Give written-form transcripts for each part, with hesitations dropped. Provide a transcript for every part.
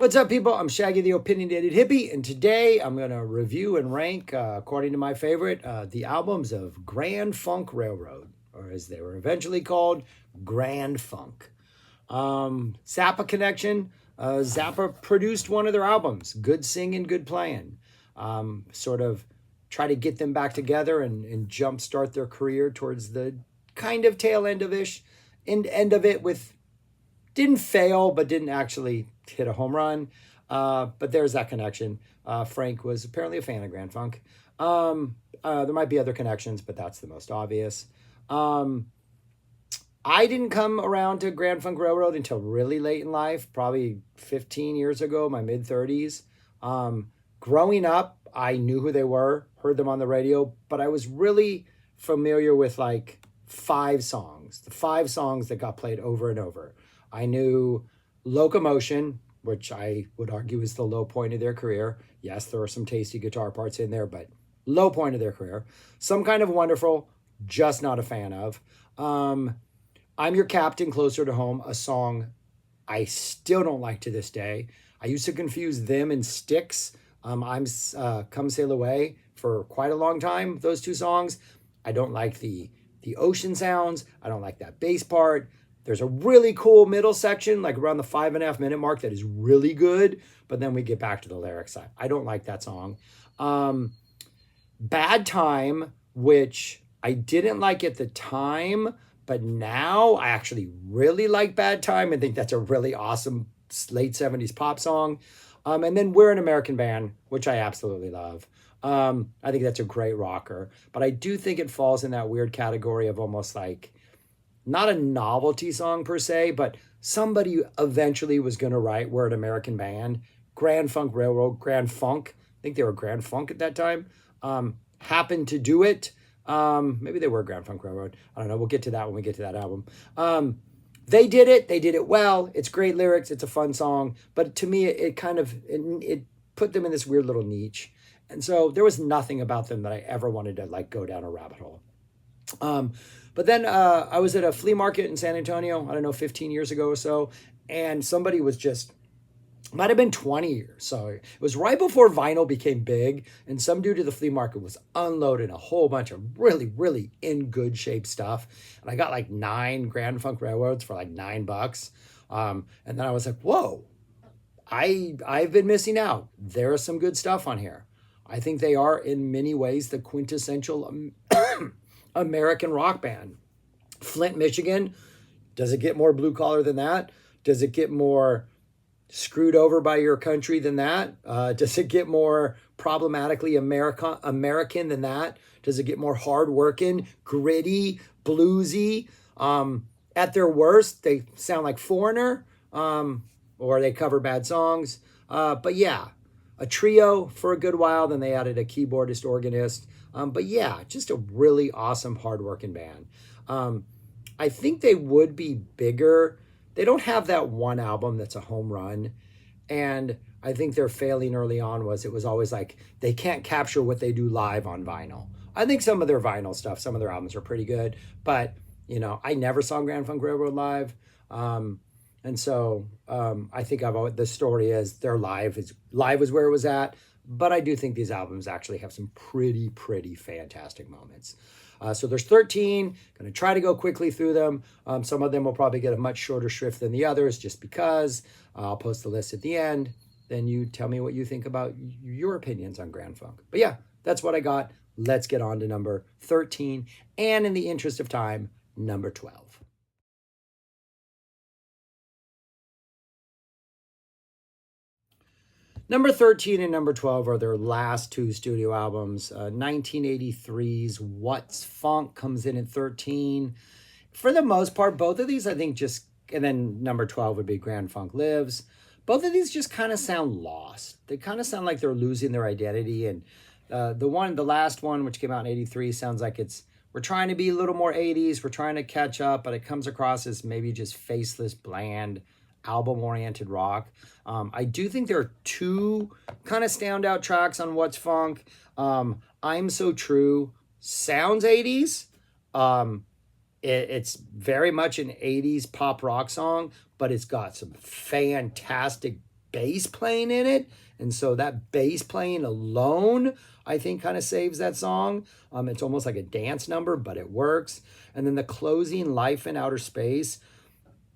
What's up, people? I'm Shaggy the Opinionated Hippie, and today I'm going to review and rank, according to my favorite, the albums of Grand Funk Railroad, or as they were eventually called, Grand Funk. Zappa Connection. Zappa produced one of their albums, Good Singing, Good Playing. Sort of try to get them back together and jumpstart their career towards the kind of tail end of it with didn't fail, but didn't actually hit a home run. But there's that connection. Frank was apparently a fan of Grand Funk. There might be other connections, but that's the most obvious. I didn't come around to Grand Funk Railroad until really late in life, probably 15 years ago, my mid 30s. Growing up, I knew who they were, heard them on the radio, but I was really familiar with like the 5 songs that got played over and over. I knew Locomotion, which I would argue is the low point of their career. Yes, there are some tasty guitar parts in there, but low point of their career. Some Kind of Wonderful, just not a fan of. I'm Your Captain, Closer to Home, a song I still don't like to this day. I used to confuse them and Styx. Come Sail Away for quite a long time, those 2 songs. I don't like the ocean sounds. I don't like that bass part. There's a really cool middle section, like around the 5.5 minute mark, that is really good. But then we get back to the lyrics. I don't like that song. Bad Time, which I didn't like at the time, but now I actually really like Bad Time and think that's a really awesome late 70s pop song. And then We're an American Band, which I absolutely love. I think that's a great rocker. But I do think it falls in that weird category of almost like, not a novelty song per se, but somebody eventually was going to write We're an American Band. Grand Funk Railroad, Grand Funk, I think they were Grand Funk at that time, happened to do it. Maybe they were Grand Funk Railroad. I don't know. We'll get to that when we get to that album. They did it. They did it well. It's great lyrics. It's a fun song. But to me, it kind of it put them in this weird little niche. And so there was nothing about them that I ever wanted to like go down a rabbit hole. But then I was at a flea market in San Antonio, I don't know, 15 years ago or so, and somebody was just, might have been 20 years. So it was right before vinyl became big, and some dude at the flea market was unloading a whole bunch of really, really in good shape stuff. And I got like 9 Grand Funk Railroads for like $9. And then I was like, whoa, I've been missing out. There is some good stuff on here. I think they are in many ways the quintessential American rock band. Flint, Michigan. Does it get more blue collar than that? Does it get more screwed over by your country than that? Does it get more problematically American than that? Does it get more hardworking, gritty, bluesy? At their worst, they sound like Foreigner, or they cover bad songs. But yeah, a trio for a good while. Then they added a keyboardist, organist. But yeah, just a really awesome, hardworking band. I think they would be bigger. They don't have that one album that's a home run. And I think their failing early on was it was always like they can't capture what they do live on vinyl. I think some of their vinyl stuff, some of their albums are pretty good. But, I never saw Grand Funk Railroad live. And so I think the story is their live is where it was at. But I do think these albums actually have some pretty, pretty fantastic moments. So there's 13. Going to try to go quickly through them. Some of them will probably get a much shorter shrift than the others just because. I'll post the list at the end. Then you tell me what you think about your opinions on Grand Funk. But yeah, that's what I got. Let's get on to number 13. And in the interest of time, number 12. Number 13 and number 12 are their last 2 studio albums. 1983's What's Funk comes in at 13. For the most part, both of these, I think, and then number 12 would be Grand Funk Lives. Both of these just kind of sound lost. They kind of sound like they're losing their identity. And the last one, which came out in 83, sounds like we're trying to be a little more 80s. We're trying to catch up, but it comes across as maybe just faceless, bland, album-oriented rock. I do think there are 2 kind of standout tracks on What's Funk. I'm So True sounds 80s. It's very much an 80s pop rock song, but it's got some fantastic bass playing in it. And so that bass playing alone, I think, kind of saves that song. It's almost like a dance number, but it works. And then the closing Life in Outer Space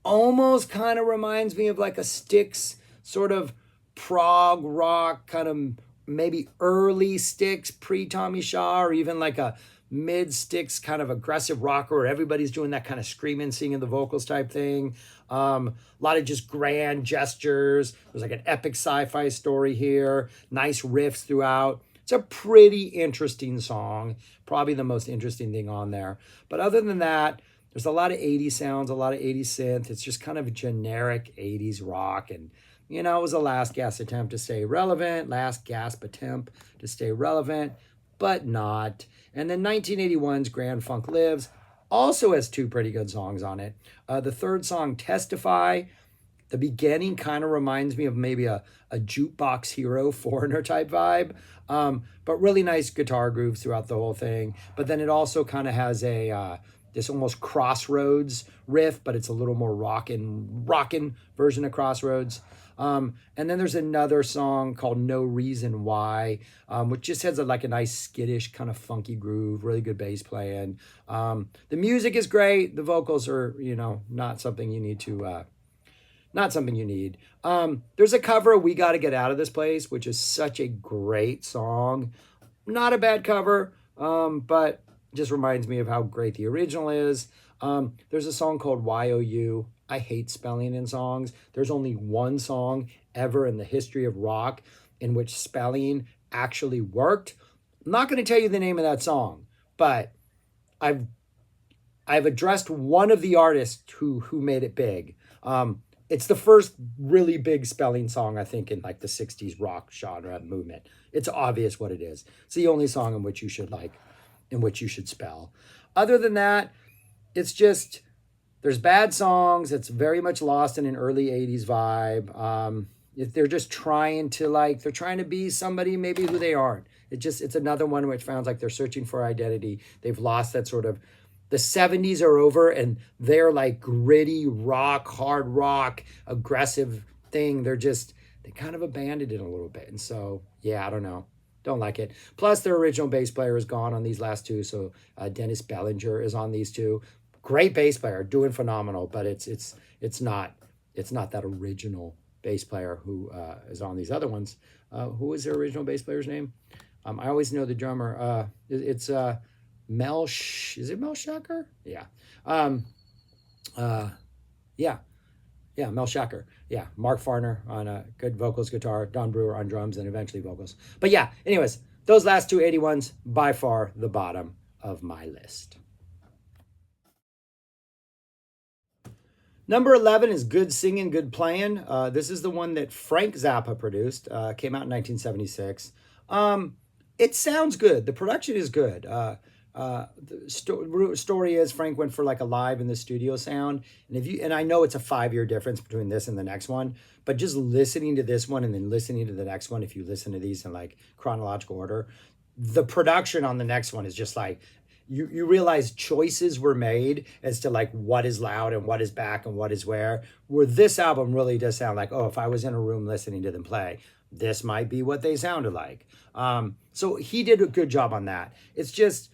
almost kind of reminds me of like a Styx sort of prog rock, kind of maybe early Styx pre Tommy Shaw, or even like a mid Styx kind of aggressive rocker where everybody's doing that kind of screaming, singing the vocals type thing. A lot of just grand gestures. There's like an epic sci-fi story here, nice riffs throughout. It's a pretty interesting song, probably the most interesting thing on there. But other than that, there's a lot of 80s sounds, a lot of 80s synth. It's just kind of generic 80s rock. And, you know, it was a last gasp attempt to stay relevant, but not. And then 1981's Grand Funk Lives also has two pretty good songs on it. The third song, Testify, the beginning kind of reminds me of maybe a Jukebox Hero Foreigner type vibe, but really nice guitar grooves throughout the whole thing. But then it also kind of has a this almost Crossroads riff, but it's a little more rockin' version of Crossroads. And then there's another song called No Reason Why, which just has like a nice skittish kind of funky groove, really good bass playing. The music is great. The vocals are, you know, not something you need to, not something you need. There's a cover of We Gotta Get Out of This Place, which is such a great song. Not a bad cover, but just reminds me of how great the original is. There's a song called YOU. I hate spelling in songs. There's only one song ever in the history of rock in which spelling actually worked. I'm not going to tell you the name of that song, but I've addressed one of the artists who made it big. It's the first really big spelling song, I think, in like the 60s rock genre movement. It's obvious what it is. It's the only song in which you should spell. Other than that, it's just, there's bad songs. It's very much lost in an early 80s vibe. They're just trying to be somebody maybe who they aren't. It's another one which sounds like they're searching for identity. They've lost that sort of, the 70s are over and they're like gritty rock, hard rock, aggressive thing. They kind of abandoned it a little bit. And so, yeah, I don't know. Don't like it. Plus, their original bass player is gone on these last two. So Dennis Bellinger is on these two. Great bass player, doing phenomenal. But it's not that original bass player who is on these other ones. Who is their original bass player's name? I always know the drummer. It's Mel. Is it Mel Shacker? Yeah. Yeah. Yeah, Mel Shacker. Yeah, Mark Farner on good vocals, guitar, Don Brewer on drums, and eventually vocals. But yeah, anyways, those last two 81s, by far the bottom of my list. Number 11 is Good Singing, Good Playing. This is the one that Frank Zappa produced. Came out in 1976. It sounds good. The production is good. The story is Frank went for like a live in the studio sound, and I know it's a 5-year difference between this and the next one, but just listening to this one and then listening to the next one, if you listen to these in like chronological order, the production on the next one is just like you realize choices were made as to like what is loud and what is back and what is where this album really does sound like, oh, if I was in a room listening to them play, this might be what they sounded like. So he did a good job on that. It's just,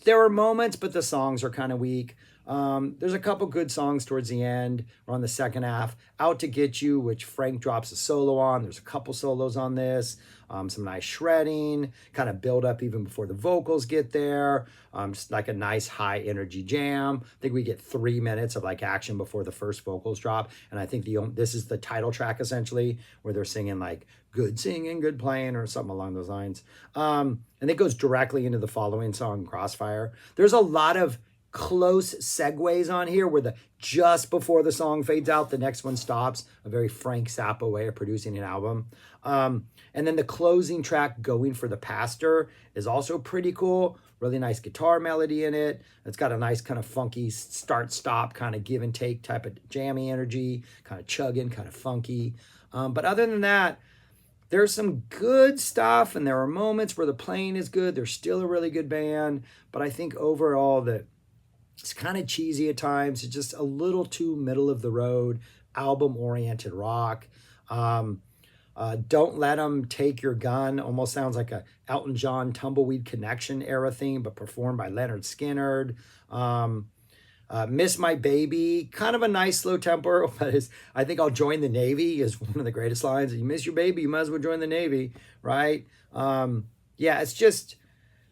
there are moments, but the songs are kind of weak. There's a couple good songs towards the end or on the second half. Out to Get You, which Frank drops a solo on. There's a couple solos on this. Some nice shredding, kind of build up even before the vocals get there. Just like a nice high energy jam. I think we get 3 minutes of like action before the first vocals drop. And I think this is the title track essentially, where they're singing like good singing, good playing, or something along those lines. And it goes directly into the following song, Crossfire. There's a lot of close segues on here where just before the song fades out, the next one stops. A very Frank Zappa way of producing an album. And then the closing track, Going for the Pastor, is also pretty cool. Really nice guitar melody in it. It's got a nice kind of funky start-stop, kind of give and take type of jammy energy, kind of chugging, kind of funky. But other than that, there's some good stuff, and there are moments where the playing is good. They're still a really good band, but I think overall that it's kind of cheesy at times. It's just a little too middle of the road, album-oriented rock. Don't Let 'Em Take Your Gun almost sounds like a Elton John Tumbleweed Connection era theme, but performed by Leonard Skinner. Um, Miss My Baby, kind of a nice slow tempo, but I think I'll join the Navy is one of the greatest lines. You miss your baby, you might as well join the Navy, right? Yeah, it's just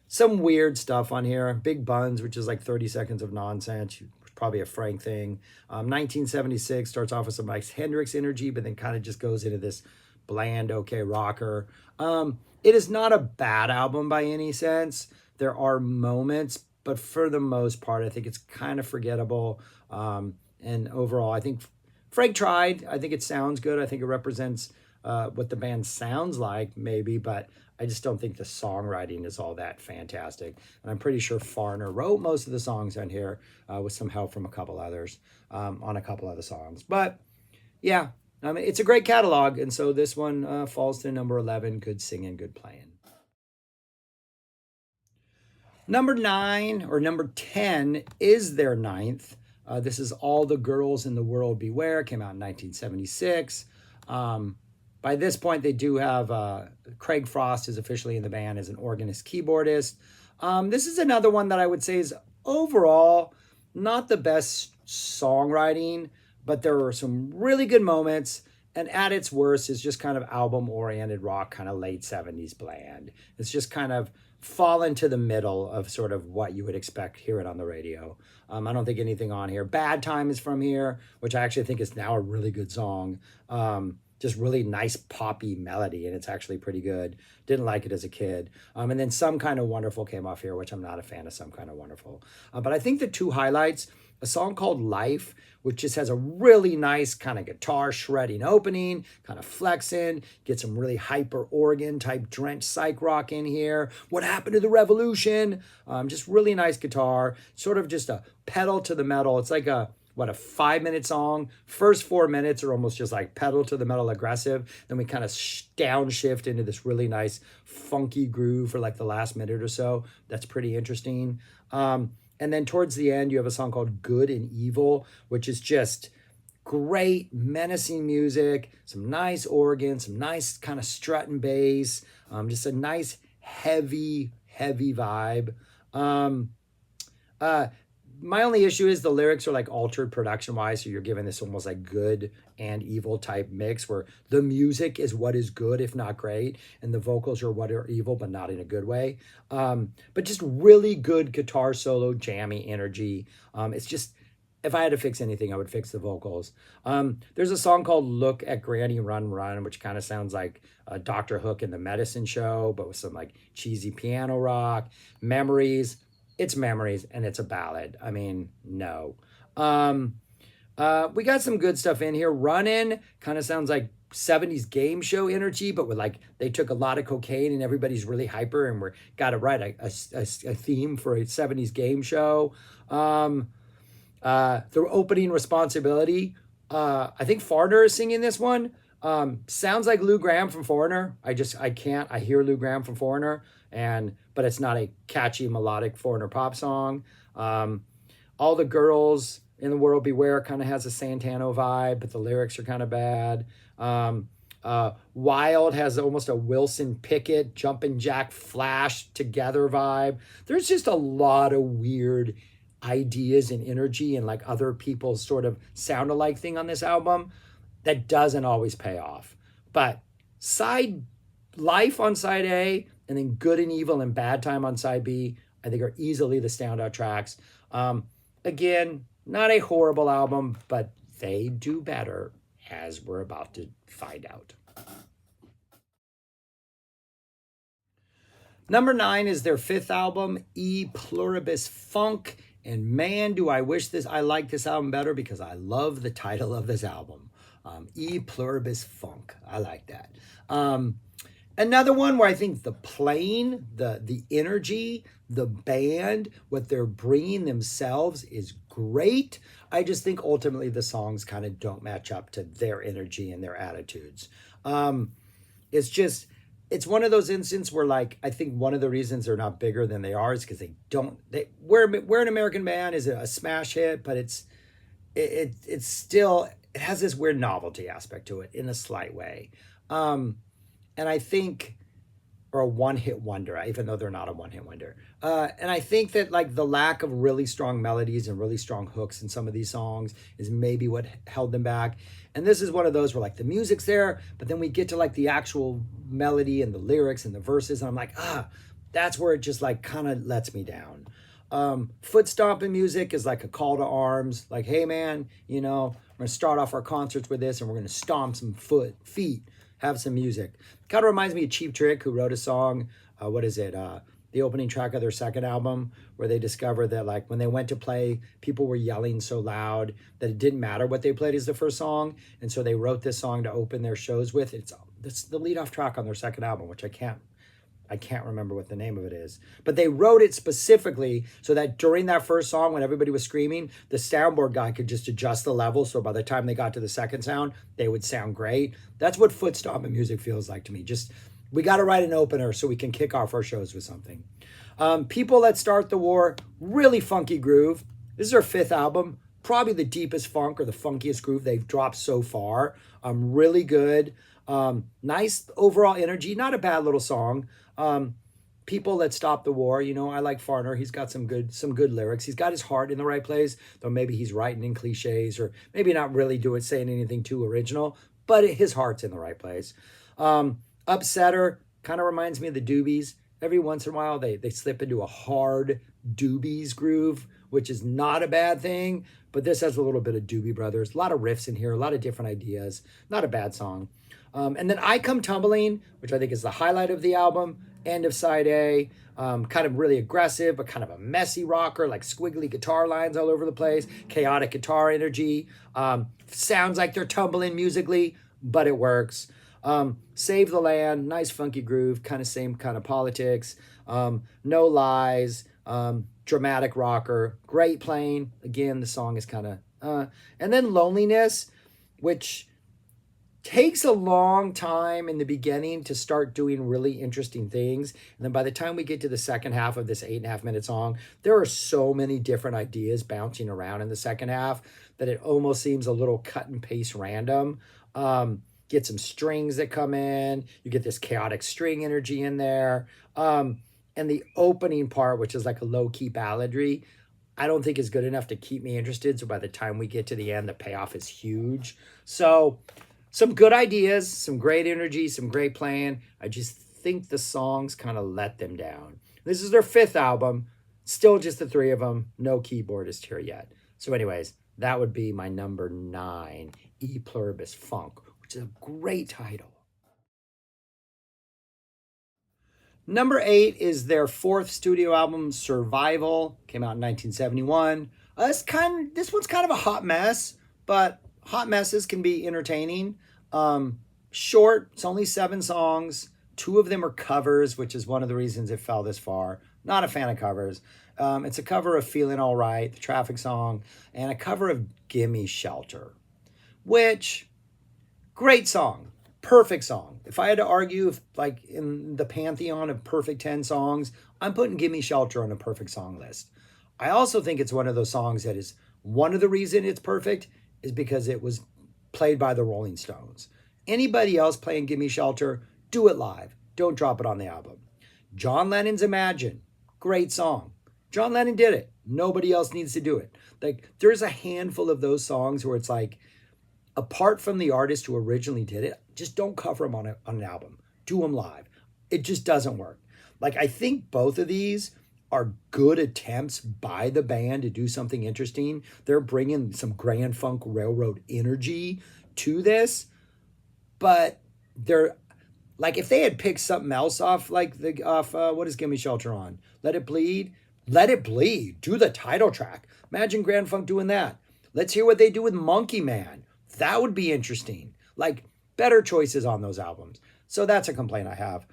some weird stuff on here. Big Buns, which is like 30 seconds of nonsense. Probably a Frank thing. 1976 starts off with some like Hendrix energy, but then kind of just goes into this bland, okay rocker. It is not a bad album by any sense. There are moments, but for the most part, I think it's kind of forgettable. And overall, I think Frank tried. I think it sounds good. I think it represents what the band sounds like, maybe, but I just don't think the songwriting is all that fantastic. And I'm pretty sure Farner wrote most of the songs on here with some help from a couple others on a couple other songs. But yeah, I mean, it's a great catalog. And so this one falls to number 11. Good singing, good playing. Number 9 or number 10 is their ninth. This is All the Girls in the World Beware. Came out in 1976. By this point, they do have Craig Frost is officially in the band as an organist keyboardist. This is another one that I would say is overall not the best songwriting, but there were some really good moments. And at its worst is just kind of album-oriented rock, kind of late 70s bland. It's just kind of fall into the middle of sort of what you would expect hearing on the radio. I don't think anything on here. Bad Time is from here, which I actually think is now a really good song. Just really nice poppy melody, and it's actually pretty good. Didn't like it as a kid. And then Some Kind of Wonderful came off here, which I'm not a fan of Some Kind of Wonderful. But I think the two highlights, a song called Life, which just has a really nice kind of guitar shredding opening, kind of flexing, get some really hyper organ type drenched psych rock in here. What Happened to the Revolution? Just really nice guitar, sort of just a pedal to the metal. It's like a 5-minute song. First 4 minutes are almost just like pedal to the metal aggressive. Then we kind of downshift into this really nice funky groove for like the last minute or so. That's pretty interesting. And then towards the end, you have a song called Good and Evil, which is just great menacing music, some nice organ, some nice kind of strut and bass, just a nice heavy vibe. My only issue is the lyrics are like altered production wise. So you're given this almost like good and evil type mix where the music is what is good, if not great. And the vocals are what are evil, but not in a good way. But just really good guitar solo, jammy energy. It's just, if I had to fix anything, I would fix the vocals. There's a song called Look at Granny Run Run, which kind of sounds like Dr. Hook in the Medicine Show, but with some like cheesy piano rock. Memories. It's Memories, and it's a ballad. I mean, no. We got some good stuff in here. Runnin' kind of sounds like 70s game show energy, but with like, they took a lot of cocaine and everybody's really hyper and we're got to write a theme for a 70s game show. The opening Responsibility. I think Farner is singing this one. Sounds like Lou Gramm from Foreigner. I hear Lou Gramm from Foreigner, but it's not a catchy melodic Foreigner pop song. All the Girls in the World Beware kind of has a Santana vibe, but the lyrics are kind of bad. Wild has almost a Wilson Pickett, Jumpin' Jack Flash together vibe. There's just a lot of weird ideas and energy and like other people's sort of sound alike thing on this album that doesn't always pay off. But Life on side A, and then Good and Evil and Bad Time on side B, I think are easily the standout tracks. Again, not a horrible album, but they do better, as we're about to find out. Number 9 is their 5th album, E Pluribus Funk. And man, do I wish I like this album better because I love the title of this album. E Pluribus Funk. I like that. Another one where I think the playing, the energy, the band, what they're bringing themselves is great. I just think ultimately the songs kind of don't match up to their energy and their attitudes. It's one of those instances where, like, I think one of the reasons they're not bigger than they are is because We're an American Band is a smash hit, but it's still, it has this weird novelty aspect to it in a slight way. Um, and I think, or a one hit wonder, even though they're not a one hit wonder. And I think that like the lack of really strong melodies and really strong hooks in some of these songs is maybe what held them back. And this is one of those where like the music's there, but then we get to like the actual melody and the lyrics and the verses, and I'm like, that's where it just like kind of lets me down. Foot stomping music is like a call to arms, like, hey man, we're gonna start off our concerts with this and we're gonna stomp some feet, have some music. Kind of reminds me of Cheap Trick, who wrote a song, what is it? The opening track of their second album, where they discovered that like when they went to play, people were yelling so loud that it didn't matter what they played as the first song. And so they wrote this song to open their shows with. It's the lead off track on their second album, which I can't remember what the name of it is, but they wrote it specifically so that during that first song, when everybody was screaming, the soundboard guy could just adjust the level. So by the time they got to the second sound, they would sound great. That's what foot stomping music feels like to me. Just, we got to write an opener so we can kick off our shows with something. People That Start the War, really funky groove. This is their fifth album, probably the deepest funk or the funkiest groove they've dropped so far. Really good. Nice overall energy, not a bad little song. People That Stop the War, I like Farner. He's got some good lyrics. He's got his heart in the right place, though maybe he's writing in cliches or maybe not really saying anything too original, but his heart's in the right place. Upsetter kind of reminds me of the Doobies. Every once in a while, they slip into a hard Doobies groove, which is not a bad thing, but this has a little bit of Doobie Brothers. A lot of riffs in here, a lot of different ideas. Not a bad song. And then I Come Tumbling, which I think is the highlight of the album, end of side A, kind of really aggressive, but kind of a messy rocker, like squiggly guitar lines all over the place, chaotic guitar energy. Sounds like they're tumbling musically, but it works. Save the Land, nice funky groove, kind of same kind of politics. No Lies, dramatic rocker, great playing. Again, the song is kind of, and then Loneliness, which takes a long time in the beginning to start doing really interesting things. And then by the time we get to the second half of this 8.5 minute song, there are so many different ideas bouncing around in the second half that it almost seems a little cut and paste random. Get some strings that come in. You get this chaotic string energy in there. And the opening part, which is like a low-key balladry, I don't think is good enough to keep me interested. So by the time we get to the end, the payoff is huge. So some good ideas, some great energy, some great playing. I just think the songs kind of let them down. This is their fifth album. Still just the three of them. No keyboardist here yet. So anyways, that would be my number 9, E Pluribus Funk, which is a great title. Number 8 is their fourth studio album, Survival. Came out in 1971. This one's kind of a hot mess, but hot messes can be entertaining. Short, it's only 7 songs. 2 of them are covers, which is one of the reasons it fell this far. Not a fan of covers. It's a cover of Feeling All Right, the Traffic song, and a cover of Gimme Shelter, which, great song. Perfect song. If I had to argue, if like in the pantheon of perfect 10 songs, I'm putting Gimme Shelter on a perfect song list. I also think it's one of those songs that is one of the reason it's perfect is because it was played by the Rolling Stones. Anybody else playing Gimme Shelter, do it live. Don't drop it on the album. John Lennon's Imagine, great song. John Lennon did it. Nobody else needs to do it. Like, there's a handful of those songs where it's like, apart from the artist who originally did it, just don't cover them on an album. Do them live. It just doesn't work. Like, I think both of these are good attempts by the band to do something interesting. They're bringing some Grand Funk Railroad energy to this, but they're like, if they had picked something else off, like what is Gimme Shelter on? Let It Bleed. Let It Bleed. Do the title track. Imagine Grand Funk doing that. Let's hear what they do with Monkey Man. That would be interesting. Like, better choices on those albums. So that's a complaint I have.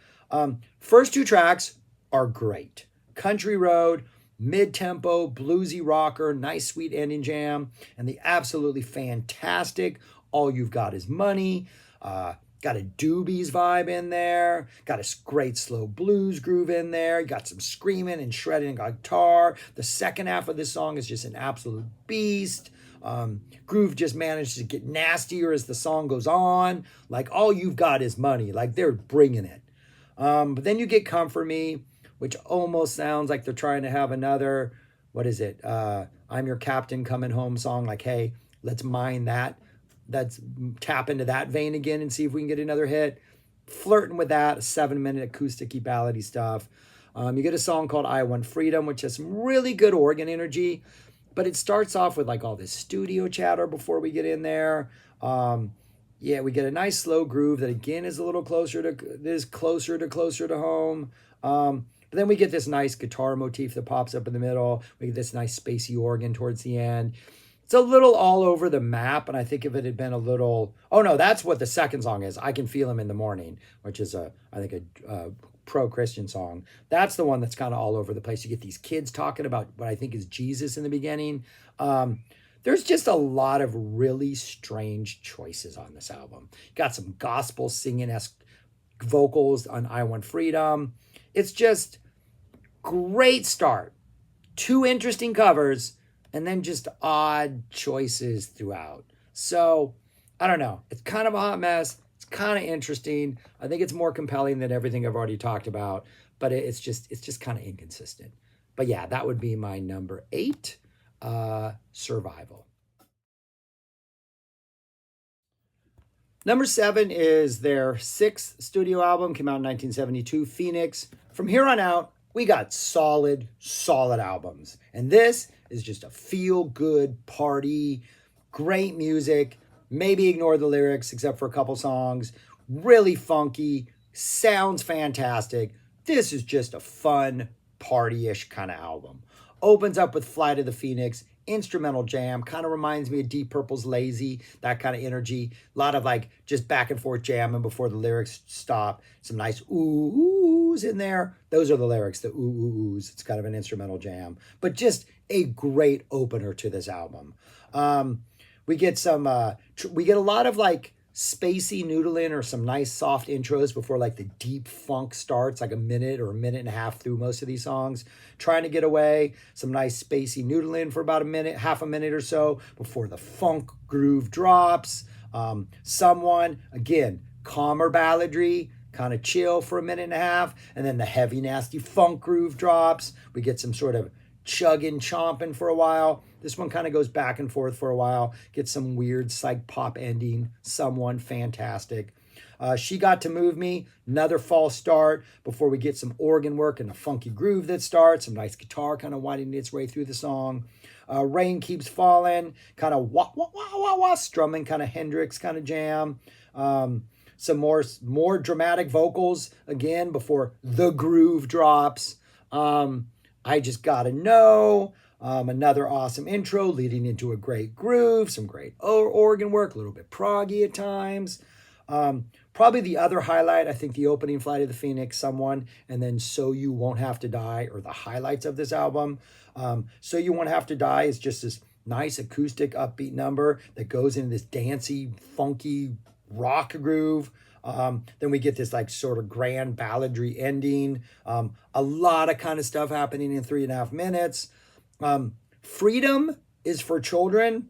First 2 tracks are great. Country Road, mid-tempo, bluesy rocker, nice sweet ending jam, and the absolutely fantastic All You've Got Is Money. Got a Doobies vibe in there. Got a great slow blues groove in there. Got some screaming and shredding guitar. The second half of this song is just an absolute beast. Groove just manages to get nastier as the song goes on. Like, all you've got is money. Like, they're bringing it. But then you get Comfort Me, which almost sounds like they're trying to have another, what is it? I'm Your Captain Coming Home song. Like, hey, let's mine that. Let's tap into that vein again and see if we can get another hit. Flirting with that, a 7-minute acoustic-y ballady stuff. You get a song called I Want Freedom, which has some really good organ energy, but it starts off with like all this studio chatter before we get in there. Yeah, we get a nice slow groove that again is a little closer to home. But then we get this nice guitar motif that pops up in the middle. We get this nice spacey organ towards the end. It's a little all over the map, and I think if it had been a little, oh no, that's what the second song is. I Can Feel Him in the Morning, which is I think a pro-Christian song. That's the one that's kind of all over the place. You get these kids talking about what I think is Jesus in the beginning. There's just a lot of really strange choices on this album. Got some gospel singing-esque vocals on I Want Freedom. It's just great start. 2 interesting covers, and then just odd choices throughout. So, I don't know. It's kind of a hot mess. It's kind of interesting. I think it's more compelling than everything I've already talked about, but it's just kind of inconsistent. But yeah, that would be my number 8, Survival. Number 7 is their 6th studio album, came out in 1972, Phoenix. From here on out, we got solid albums. And this is just a feel-good party, great music, maybe ignore the lyrics except for a couple songs, really funky, sounds fantastic. This is just a fun, party-ish kind of album. Opens up with Fly to the Phoenix, instrumental jam, kind of reminds me of Deep Purple's Lazy, that kind of energy. A lot of like just back and forth jamming before the lyrics stop. Some nice oohs in there. Those are the lyrics, the oohs. It's kind of an instrumental jam, but just a great opener to this album. We get we get a lot of like spacey noodling or some nice soft intros before like the deep funk starts, like a minute or a minute and a half through most of these songs. Trying to Get Away, some nice spacey noodling for about a minute, half a minute or so before the funk groove drops. Someone, again, calmer balladry, kind of chill for a minute and a half, and then the heavy, nasty funk groove drops. We get some sort of chugging, chomping for a while. This one kind of goes back and forth for a while. Gets some weird psych pop ending. Someone fantastic. She Got to Move Me, another false start before we get some organ work and a funky groove that starts. Some nice guitar kind of winding its way through the song. Rain Keeps Falling, kind of wah, wah, wah, wah, wah, strumming, kind of Hendrix kind of jam. Some more dramatic vocals again before the groove drops. I Just Gotta Know. Another awesome intro leading into a great groove, some great organ work, a little bit proggy at times. Probably the other highlight, I think the opening Fly to the Phoenix, Someone, and then So You Won't Have to Die are the highlights of this album. So You Won't Have to Die is just this nice acoustic upbeat number that goes into this dancey, funky rock groove. Then we get this like sort of grand balladry ending. A lot of kind of stuff happening in 3.5 minutes. Freedom is for Children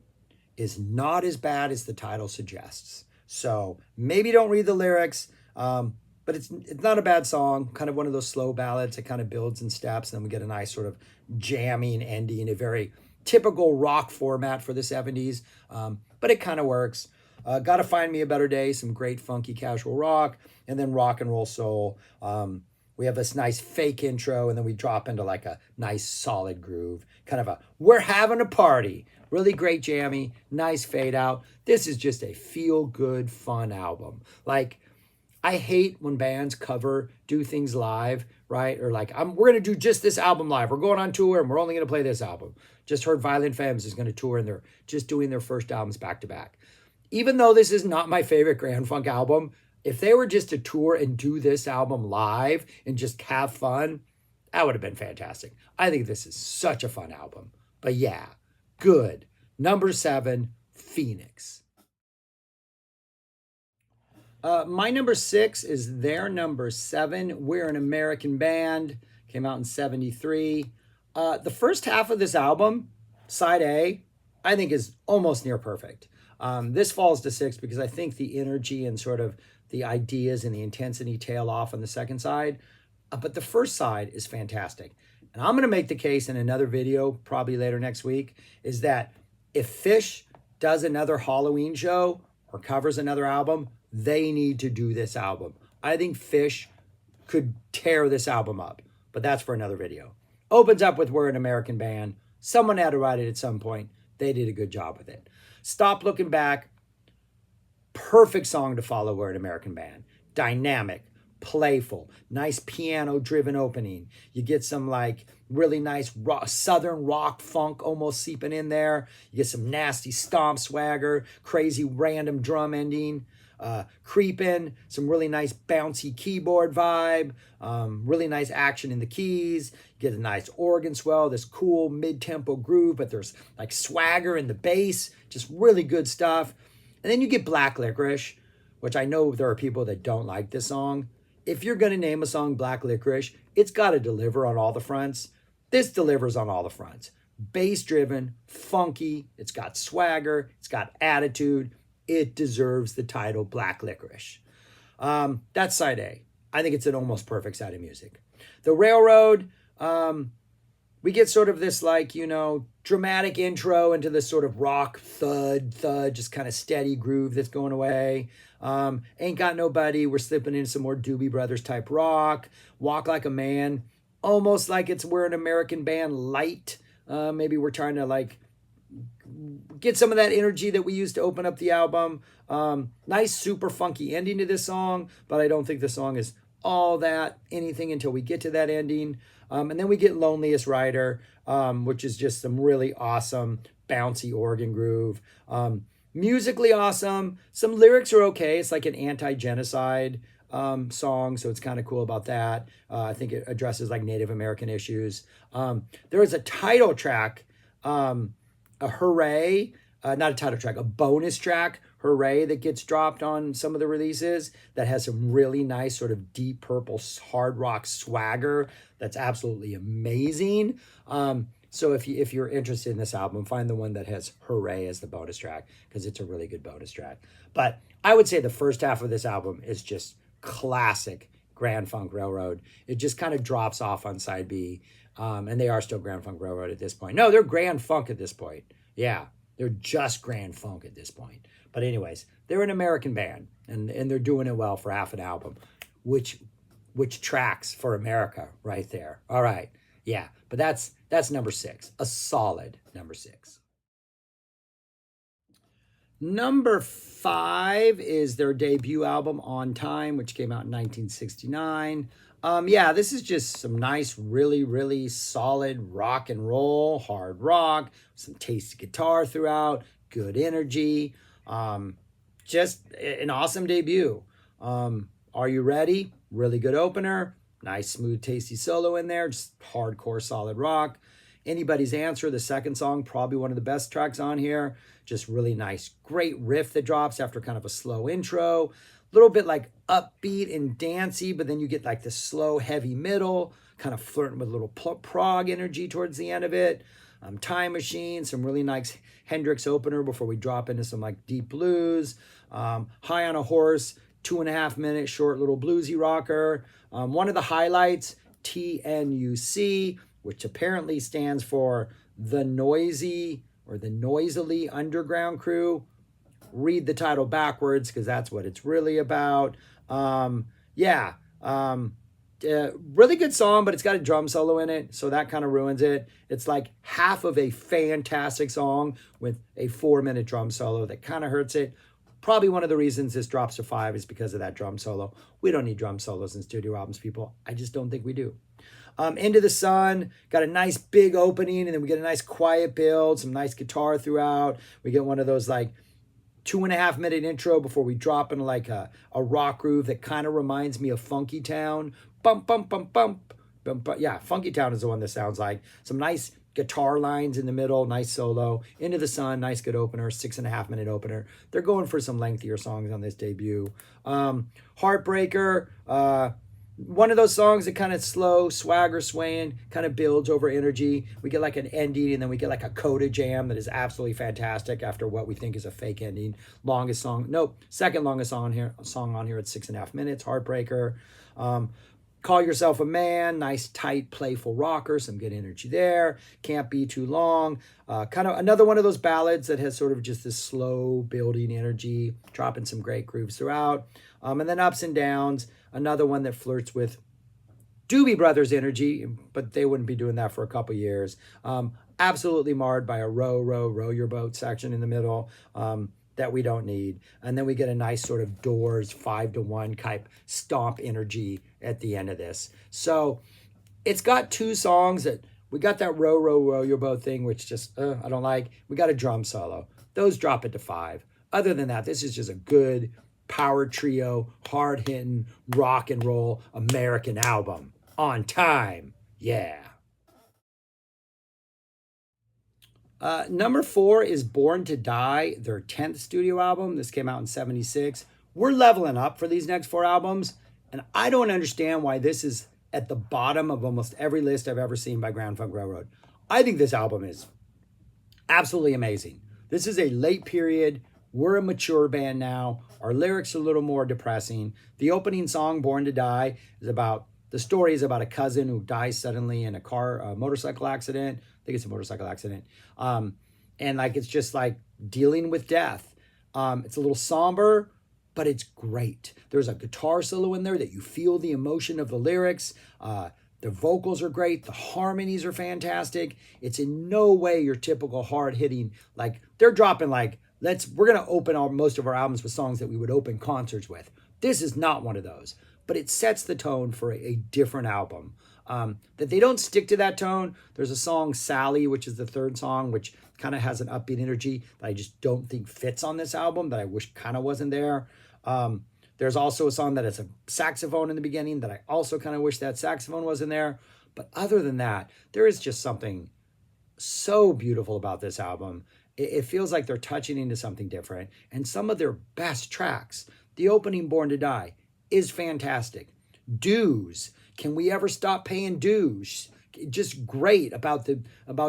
is not as bad as the title suggests. So maybe don't read the lyrics, but it's not a bad song. Kind of one of those slow ballads that kind of builds in steps. And then we get a nice sort of jamming ending, a very typical rock format for the 70s, but it kind of works. Gotta Find Me a Better Day, some great funky casual rock, and then Rock and Roll Soul. We have this nice fake intro, and then we drop into like a nice solid groove, kind of a we're having a party. Really great jammy, nice fade out. This is just a feel good, fun album. Like, I hate when bands do things live, right? Or like, we're gonna do just this album live. We're going on tour, and we're only gonna play this album. Just heard Violent Femmes is gonna tour, and they're just doing their first albums back to back. Even though this is not my favorite Grand Funk album, if they were just to tour and do this album live and just have fun, that would have been fantastic. I think this is such a fun album. But yeah, good. Number 7, Phoenix. My number 6 is their number 7. We're an American Band. Came out in 73. The first half of this album, side A, I think is almost near perfect. This falls to 6 because I think the energy and sort of the ideas and the intensity tail off on the second side. But the first side is fantastic. And I'm going to make the case in another video, probably later next week, is that if Fish does another Halloween show or covers another album, they need to do this album. I think Fish could tear this album up, but that's for another video. Opens up with We're an American Band. Someone had to write it at some point. They did a good job with it. Stop Looking Back. Perfect song to follow We're an American Band. Dynamic, playful, nice piano-driven opening. You get some like really nice rock, southern rock funk almost seeping in there. You get some nasty stomp swagger, crazy random drum ending. Creeping, some really nice bouncy keyboard vibe, really nice action in the keys. You get a nice organ swell, this cool mid-tempo groove, but there's like swagger in the bass, just really good stuff. And then you get Black Licorice, which I know there are people that don't like this song. If you're going to name a song Black Licorice, it's got to deliver on all the fronts. This delivers on all the fronts. Bass-driven, funky, it's got swagger, it's got attitude. It deserves the title Black Licorice. That's side A. I think it's an almost perfect side of music. The Railroad, we get sort of this like, dramatic intro into this sort of rock thud, just kind of steady groove that's going away. Ain't Got Nobody, we're slipping into some more Doobie Brothers type rock. Walk Like a Man, almost like we're an American Band light. Maybe we're trying to like get some of that energy that we used to open up the album. Nice, super funky ending to this song, but I don't think the song is all that anything until we get to that ending. And then we get Loneliest Rider, which is just some really awesome, bouncy organ groove. Musically awesome. Some lyrics are okay. It's like an anti-genocide song, so it's kind of cool about that. I think it addresses like Native American issues. There is a title track, a Hooray, not a title track, a bonus track, Hooray, that gets dropped on some of the releases that has some really nice sort of Deep Purple hard rock swagger that's absolutely amazing. So if you're interested in this album, find the one that has Hooray as the bonus track because it's a really good bonus track. But I would say the first half of this album is just classic Grand Funk Railroad. It just kind of drops off on side B. And they are still Grand Funk Railroad at this point. No, they're Grand Funk at this point. Yeah, they're just Grand Funk at this point. But anyways, they're an American band, and they're doing it well for half an album, which tracks for America right there. All right, yeah, but that's number 6, a solid number 6. Number 5 is their debut album, On Time, which came out in 1969. Yeah, this is just some nice, really, really solid rock and roll, hard rock, some tasty guitar throughout, good energy. Just an awesome debut. Are You Ready? Really good opener. Nice, smooth, tasty solo in there. Just hardcore, solid rock. Anybody's Answer, the second song, probably one of the best tracks on here. Just really nice, great riff that drops after kind of a slow intro. A little bit like upbeat and dancey, but then you get like the slow, heavy middle, kind of flirting with a little prog energy towards the end of it. Time Machine, some really nice Hendrix opener before we drop into some like deep blues. High on a Horse, 2.5 minute short little bluesy rocker. One of the highlights, TNUC, which apparently stands for the Noisy or the Noisily Underground Crew. Read the title backwards because that's what it's really about. Really good song, but it's got a drum solo in it, so that kind of ruins it. It's like half of a fantastic song with a 4-minute drum solo that kind of hurts it. Probably one of the reasons this drops to 5 is because of that drum solo. We don't need drum solos in studio albums, people. I just don't think we do. Into the Sun, got a nice big opening, and then we get a nice quiet build, some nice guitar throughout. We get one of those like 2.5 minute intro before we drop into like a rock groove that kind of reminds me of Funky Town. Bump, bump, bump, bump, bump, bump. Yeah, Funky Town is the one that sounds like. Some nice guitar lines in the middle, nice solo. Into the Sun, nice good opener, 6.5 minute opener. They're going for some lengthier songs on this debut. Heartbreaker, one of those songs that kind of slow, swagger swaying, kind of builds over energy. We get like an ending, and then we get like a coda jam that is absolutely fantastic after what we think is a fake ending. Longest song, nope, second longest song on here at 6.5 minutes. Heartbreaker. Um, Call Yourself a Man, nice, tight, playful rocker, some good energy there. Can't Be Too Long. Kind of another one of those ballads that has sort of just this slow building energy, dropping some great grooves throughout. And then Ups and Downs, another one that flirts with Doobie Brothers energy, but they wouldn't be doing that for a couple years. Absolutely marred by a row your boat section in the middle. That we don't need. And then we get a nice sort of Doors 5-to-1 type stomp energy at the end of this. So it's got two songs that we got that row your boat thing, which just I don't like. We got a drum solo. Those drop it to 5. Other than that, this is just a good power trio, hard hitting rock and roll American album on time. Yeah. Number 4 is Born to Die, their 10th studio album. This came out in 76. We're leveling up for these next 4 albums, and I don't understand why this is at the bottom of almost every list I've ever seen by Grand Funk Railroad. I think this album is absolutely amazing. This is a late period. We're a mature band now. Our lyrics are a little more depressing. The opening song, Born to Die, is about the story is about a cousin who dies suddenly in a motorcycle accident. I think it's a motorcycle accident. And like it's just like dealing with death. It's a little somber, but it's great. There's a guitar solo in there that you feel the emotion of the lyrics. The vocals are great. The harmonies are fantastic. It's in no way your typical hard hitting. Like they're dropping like we're gonna open most of our albums with songs that we would open concerts with. This is not one of those, but it sets the tone for a different album. That they don't stick to that tone. There's a song Sally, which is the third song, which kind of has an upbeat energy that I just don't think fits on this album. That I wish kind of wasn't there. There's also a song that has a saxophone in the beginning that I also kind of wish that saxophone wasn't there. But other than that, there is just something so beautiful about this album. It feels like they're touching into something different. And some of their best tracks, the opening Born to Die, is fantastic. Dues, Can We Ever Stop Paying Dues? Just great about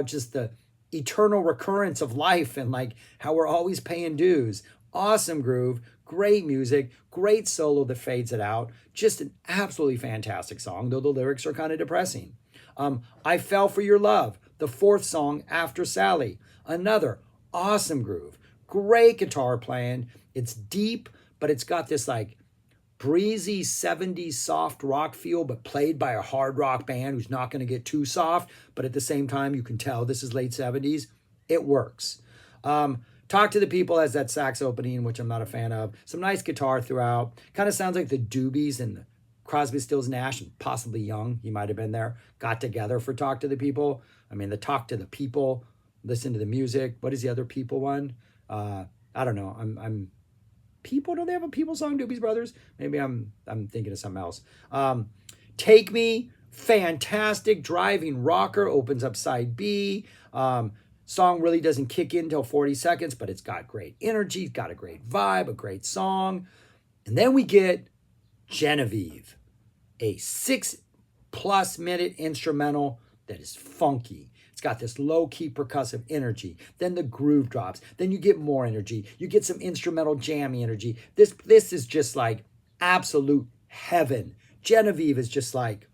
just the eternal recurrence of life and like how we're always paying dues. Awesome groove, great music, great solo that fades it out. Just an absolutely fantastic song, though the lyrics are kind of depressing. I Fell for Your Love, the 4th song after Sally. Another awesome groove, great guitar playing. It's deep, but it's got this like breezy 70s soft rock feel, but played by a hard rock band who's not going to get too soft, but at the same time, you can tell this is late 70s. It works. Talk to the People has that sax opening, which I'm not a fan of. Some nice guitar throughout. Kind of sounds like the Doobies and the Crosby, Stills, Nash, and possibly Young, he might have been there, got together for Talk to the People. I mean, the Talk to the People, listen to the music. What is the other People one? I don't know. I'm People, don't they have a People song, Doobie's Brothers? Maybe I'm thinking of something else. Take Me, fantastic driving rocker, opens up side B. Song really doesn't kick in until 40 seconds, but it's got great energy, got a great vibe, a great song. And then we get Genevieve, a 6+ minute instrumental that is funky. It's got this low-key percussive energy. Then the groove drops. Then you get more energy. You get some instrumental jammy energy. This is just like absolute heaven. Genevieve is just like,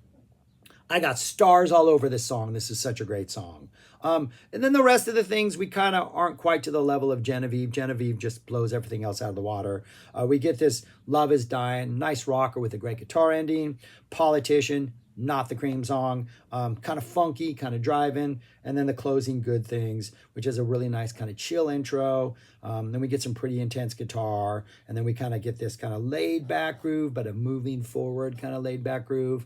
I got stars all over this song. This is such a great song. And then the rest of the things, we kind of aren't quite to the level of Genevieve. Genevieve just blows everything else out of the water. We get this Love Is Dying, nice rocker with a great guitar ending. Politician, not the Cream song. Kind of funky, kind of driving. And then the closing Good Things, which is a really nice kind of chill intro. Then we get some pretty intense guitar. And then we kind of get this kind of laid back groove, but a moving forward kind of laid back groove.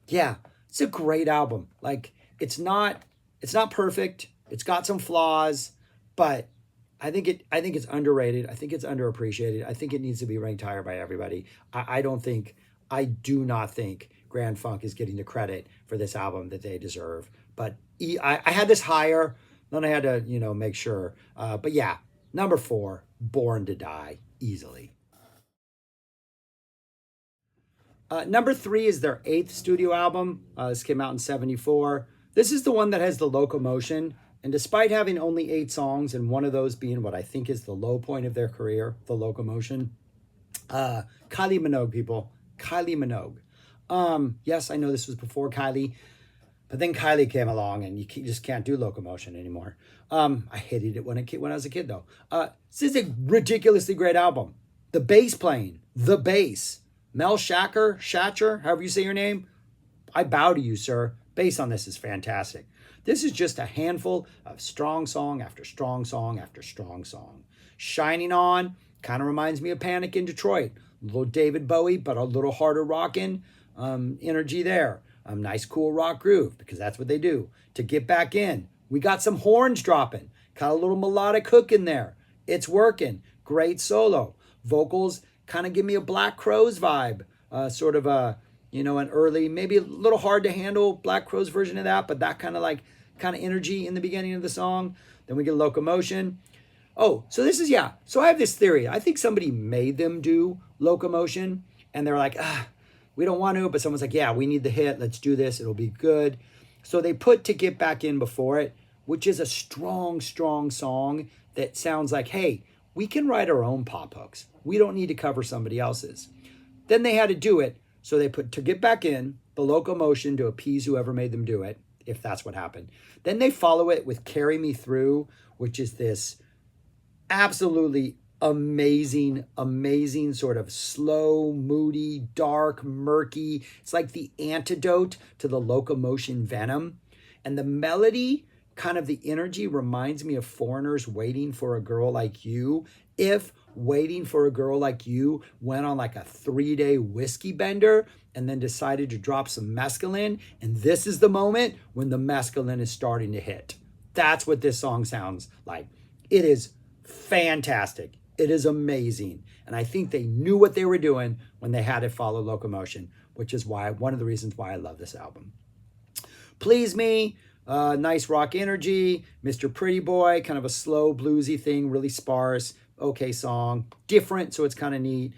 Yeah, it's a great album. Like, it's not perfect. It's got some flaws, but I think it's underrated. I think it's underappreciated. I think it needs to be ranked higher by everybody. I do not think Grand Funk is getting the credit for this album that they deserve. But I had this higher, then I had to, make sure. But yeah, number 4, Born to Die, easily. Number 3 is their 8th studio album. This came out in 74. This is the one that has the locomotion. And despite having only 8 songs, and one of those being what I think is the low point of their career, the locomotion, Kylie Minogue, people. Kylie Minogue. Yes, I know this was before Kylie, but then Kylie came along and you just can't do locomotion anymore. I hated it when I was a kid, though. This is a ridiculously great album. The bass playing, the bass. Mel Schacher, however you say your name, I bow to you, sir. Bass on this is fantastic. This is just a handful of strong song after strong song after strong song. Shining On kind of reminds me of Panic in Detroit. A little David Bowie, but a little harder rocking energy there. Nice, cool rock groove, because that's what they do. To Get Back In, we got some horns dropping. Got a little melodic hook in there. It's working. Great solo. Vocals kind of give me a Black Crowes vibe. Sort of a, an early, maybe a little hard to handle Black Crowes version of that, but that kind of energy in the beginning of the song. Then we get Locomotion. Oh, so this is, yeah. So I have this theory. I think somebody made them do Locomotion, and they're like, we don't want to, but someone's like, yeah, we need the hit. Let's do this. It'll be good. So they put To Get Back In before it, which is a strong, strong song that sounds like, hey, we can write our own pop hooks. We don't need to cover somebody else's. Then they had to do it. So they put To Get Back In, the Locomotion to appease whoever made them do it, if that's what happened. Then they follow it with Carry Me Through, which is this absolutely amazing, amazing sort of slow, moody, dark, murky. It's like the antidote to the Locomotion Venom. And the melody, kind of the energy, reminds me of Foreigner's Waiting for a Girl Like You. If Waiting for a Girl Like You went on like a 3-day whiskey bender and then decided to drop some mescaline, and this is the moment when the mescaline is starting to hit. That's what this song sounds like. It is fantastic. It is amazing. And I think they knew what they were doing when they had it follow Locomotion, which is one of the reasons why I love this album. Please Me, nice rock energy. Mr. Pretty Boy, kind of a slow bluesy thing, really sparse. Okay song, different, so it's kind of neat.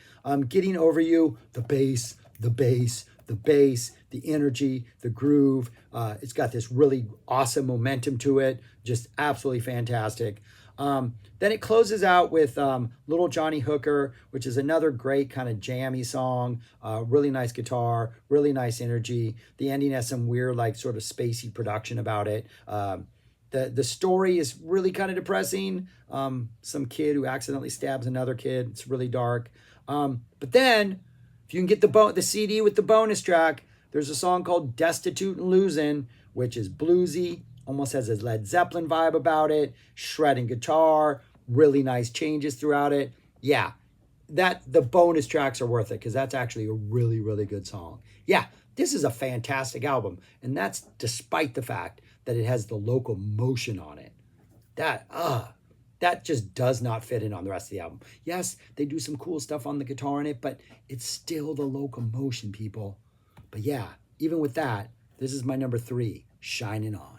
Getting Over You, the bass, the bass, the bass, the energy, the groove. It's got this really awesome momentum to it, just absolutely fantastic. Then it closes out with Little Johnny Hooker, which is another great kind of jammy song. Really nice guitar, really nice energy. The ending has some weird, like sort of spacey production about it. The story is really kind of depressing. Some kid who accidentally stabs another kid. It's really dark. But then, if you can get the CD with the bonus track, there's a song called Destitute and Losing, which is bluesy, almost has a Led Zeppelin vibe about it, shredding guitar, really nice changes throughout it. Yeah, the bonus tracks are worth it because that's actually a really, really good song. Yeah, this is a fantastic album, and that's despite the fact that it has the Locomotion on it. That just does not fit in on the rest of the album. Yes, they do some cool stuff on the guitar in it, but it's still the Locomotion, people. But yeah, even with that, this is my number 3, Shining On.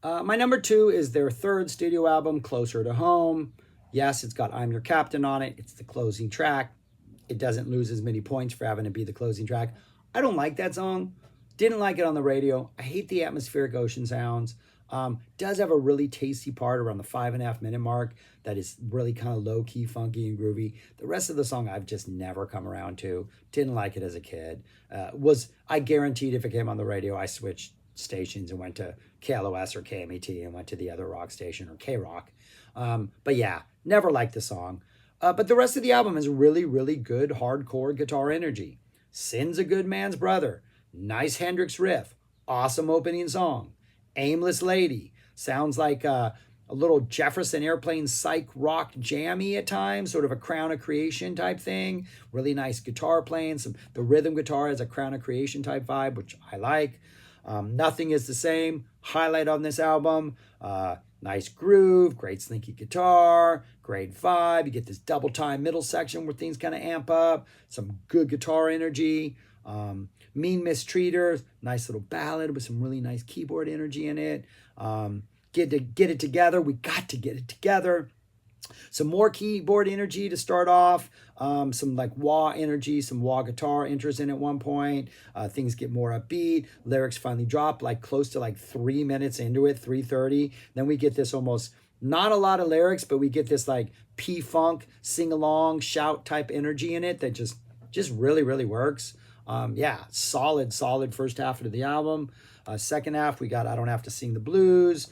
My number 2 is their 3rd studio album, Closer to Home. Yes, it's got I'm Your Captain on it. It's the closing track. It doesn't lose as many points for having to be the closing track. I don't like that song. Didn't like it on the radio. I hate the atmospheric ocean sounds. Does have a really tasty part around the 5.5 minute mark that is really kind of low key, funky, and groovy. The rest of the song I've just never come around to. Didn't like it as a kid. I guaranteed if it came on the radio, I switched stations and went to KLOS or KMET and went to the other rock station or K-Rock. But yeah, never liked the song. But the rest of the album is really, really good hardcore guitar energy. Sin's a Good Man's Brother. Nice Hendrix riff. Awesome opening song. Aimless Lady. Sounds like a little Jefferson Airplane psych rock jammy at times, sort of a Crown of Creation type thing. Really nice guitar playing. The rhythm guitar has a Crown of Creation type vibe, which I like. Nothing Is the Same. Highlight on this album. Nice groove, great slinky guitar, great vibe. You get this double time middle section where things kind of amp up. Some good guitar energy. Mean Mistreater, nice little ballad with some really nice keyboard energy in it. Get It Together. We got to get it together. Some more keyboard energy to start off. Some like wah energy, some wah guitar enters in at one point. Things get more upbeat. Lyrics finally drop like close to like 3 minutes into it, 3:30. Then we get this almost not a lot of lyrics, but we get this like P-funk, sing-along, shout type energy in it that just really, really works. Yeah, solid first half of the album. Second half, we got I Don't Have to Sing the Blues.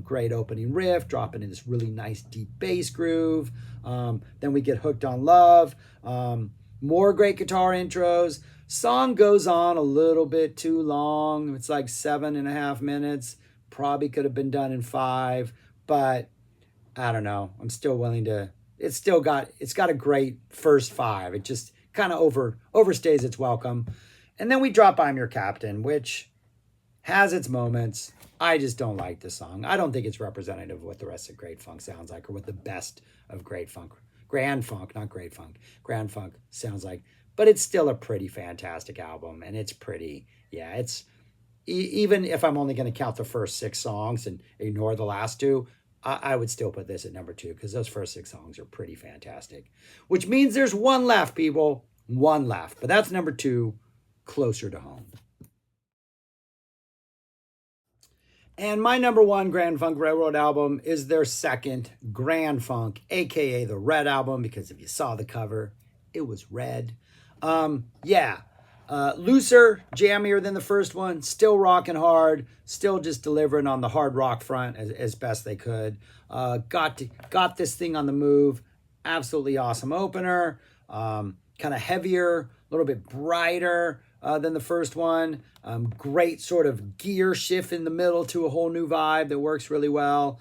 Great opening riff, dropping in this really nice deep bass groove. Then we get Hooked on Love. More great guitar intros. Song goes on a little bit too long. It's like 7.5 minutes. Probably could have been done in 5, but I don't know. I'm still willing to. It's got a great first 5. It just kind of overstays its welcome. And then we drop I'm Your Captain, which has its moments. I just don't like the song. I don't think it's representative of what the rest of Great Funk sounds like or what the best of Great Funk, Grand Funk, not Great Funk, Grand Funk sounds like. But it's still a pretty fantastic album, and it's pretty, yeah, it's, even if I'm only going to count the first 6 songs and ignore the last 2, I would still put this at number 2 because those first 6 songs are pretty fantastic. Which means there's one left, people. One left. But that's number 2, Closer to Home. And my number 1 Grand Funk Railroad album is their second, Grand Funk, aka the Red Album, because if you saw the cover, it was red. Yeah, looser, jammier than the first one, still rocking hard, still just delivering on the hard rock front as best they could. Got this thing on the move, absolutely awesome opener, kind of heavier, a little bit brighter than the first one. Great sort of gear shift in the middle to a whole new vibe that works really well.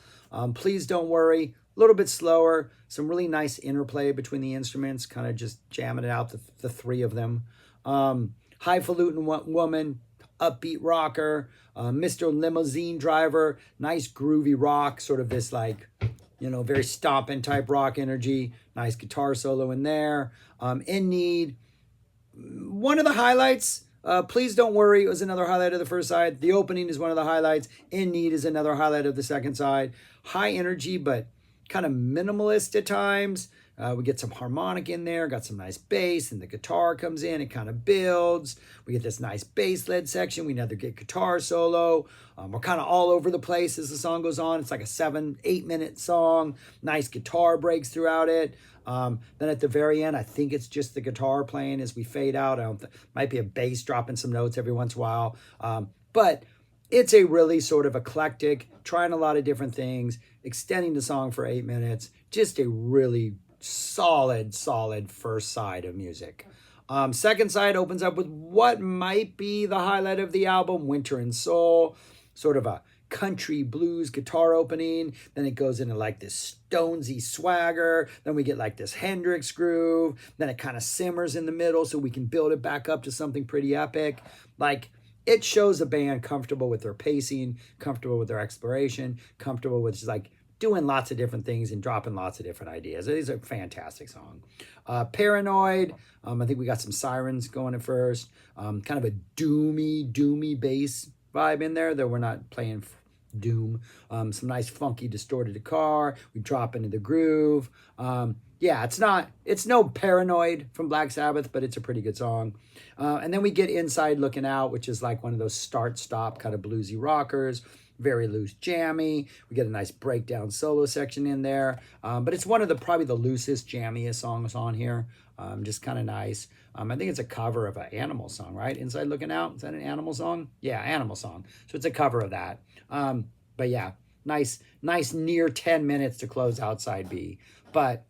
Please Don't Worry, a little bit slower. Some really nice interplay between the instruments, kind of just jamming it out, the 3 of them. Highfalutin Woman, upbeat rocker. Mr. Limousine Driver, nice groovy rock, sort of this like, very stomping type rock energy. Nice guitar solo in there. In Need, one of the highlights. Please Don't Worry was another highlight of the first side. The opening is one of the highlights. In Need is another highlight of the second side. High energy, but kind of minimalist at times. We get some harmonic in there, got some nice bass, and the guitar comes in, it kind of builds. We get this nice bass-led section. We never get guitar solo. We're kind of all over the place as the song goes on. It's like a 7-8 minute song. Nice guitar breaks throughout it. Then at the very end, I think it's just the guitar playing as we fade out. Might be a bass dropping some notes every once in a while. But it's a really sort of eclectic, trying a lot of different things, extending the song for 8 minutes. Just a really solid first side of music. Second side opens up with what might be the highlight of the album, Winter and Soul, sort of a country blues guitar opening. Then it goes into like this Stonesy swagger. Then we get like this Hendrix groove. Then it kind of simmers in the middle so we can build it back up to something pretty epic. Like, it shows a band comfortable with their pacing, comfortable with their exploration, comfortable with just like doing lots of different things and dropping lots of different ideas. It is a fantastic song. Paranoid, I think we got some sirens going at first. Kind of a doomy bass vibe in there, though we're not playing doom. Some nice funky distorted guitar. We drop into the groove. Yeah, it's no Paranoid from Black Sabbath, but it's a pretty good song. And then we get Inside Looking Out, which is like one of those start-stop kind of bluesy rockers. Very loose, jammy. We get a nice breakdown solo section in there. But it's one of probably the loosest, jammiest songs on here. Just kind of nice. I think it's a cover of an Animal song, right? Inside Looking Out. Is that an Animal song? Yeah, Animal song. So it's a cover of that. But yeah, nice near 10 minutes to close out side B. But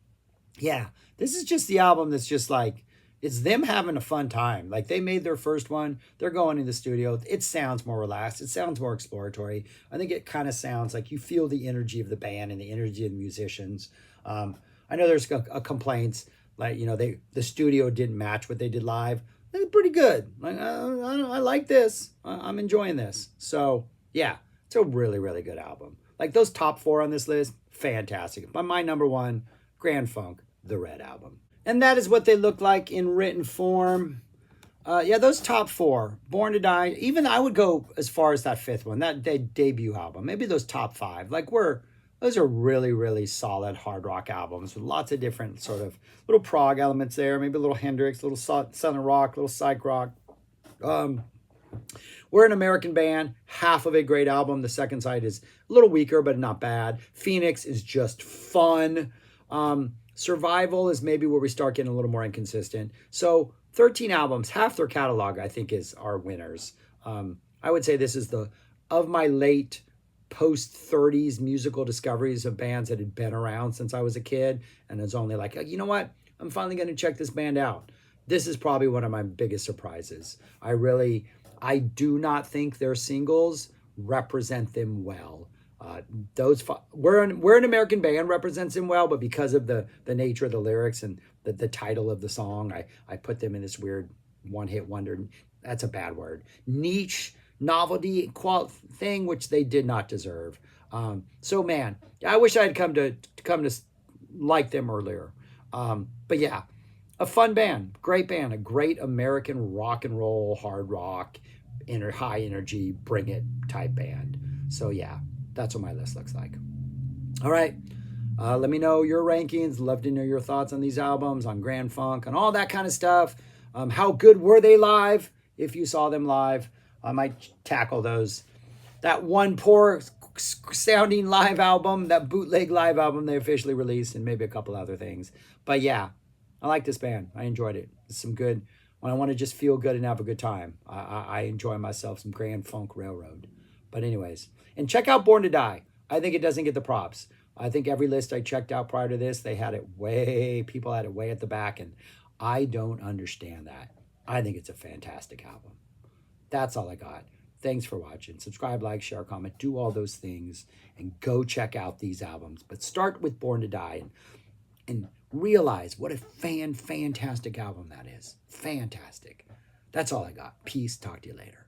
yeah, this is just the album that's just like, it's them having a fun time. Like, they made their first one. They're going in the studio. It sounds more relaxed. It sounds more exploratory. I think it kind of sounds like you feel the energy of the band and the energy of the musicians. I know there's a complaints, like, the studio didn't match what they did live. It's pretty good. Like, I like this. I'm enjoying this. So, yeah, it's a really, really good album. Like, those top 4 on this list, fantastic. But my number 1, Grand Funk, the Red Album. And that is what they look like in written form. Yeah, those top 4, Born to Die, even I would go as far as that 5th one, that debut album. Maybe those top 5. Like, we're Those are really, really solid hard rock albums with lots of different sort of little prog elements there, maybe a little Hendrix, a little Southern rock, a little psych rock. Um, we're an American band, half of a great album. The second side is a little weaker, but not bad. Phoenix is just fun. Survival is maybe where we start getting a little more inconsistent. So 13 albums, half their catalog, I think, is our winners. I would say this is of my late post 30s musical discoveries of bands that had been around since I was a kid. And it's only like, you know what? I'm finally going to check this band out. This is probably one of my biggest surprises. I do not think their singles represent them well. We're an American band represents them well, but because of the nature of the lyrics and the title of the song, I put them in this weird one-hit wonder. That's a bad word. Niche novelty thing, which they did not deserve. So man, I wish I had come to like them earlier. But yeah, a fun band, great band, a great American rock and roll, hard rock, high energy, bring it type band. So yeah, that's what my list looks like. All right. Let me know your rankings. Love to know your thoughts on these albums, on Grand Funk, on all that kind of stuff. How good were they live? If you saw them live, I might tackle those. That one poor sounding live album, that bootleg live album they officially released, and maybe a couple other things. But yeah, I like this band. I enjoyed it. It's some good, when I want to just feel good and have a good time, I enjoy myself some Grand Funk Railroad. But anyways, and check out Born to Die. I think it doesn't get the props. I think every list I checked out prior to this, people had it way at the back, and I don't understand that. I think it's a fantastic album. That's all I got. Thanks for watching. Subscribe, like, share, comment, do all those things, and go check out these albums. But start with Born to Die and realize what a fantastic album that is. Fantastic. That's all I got. Peace. Talk to you later.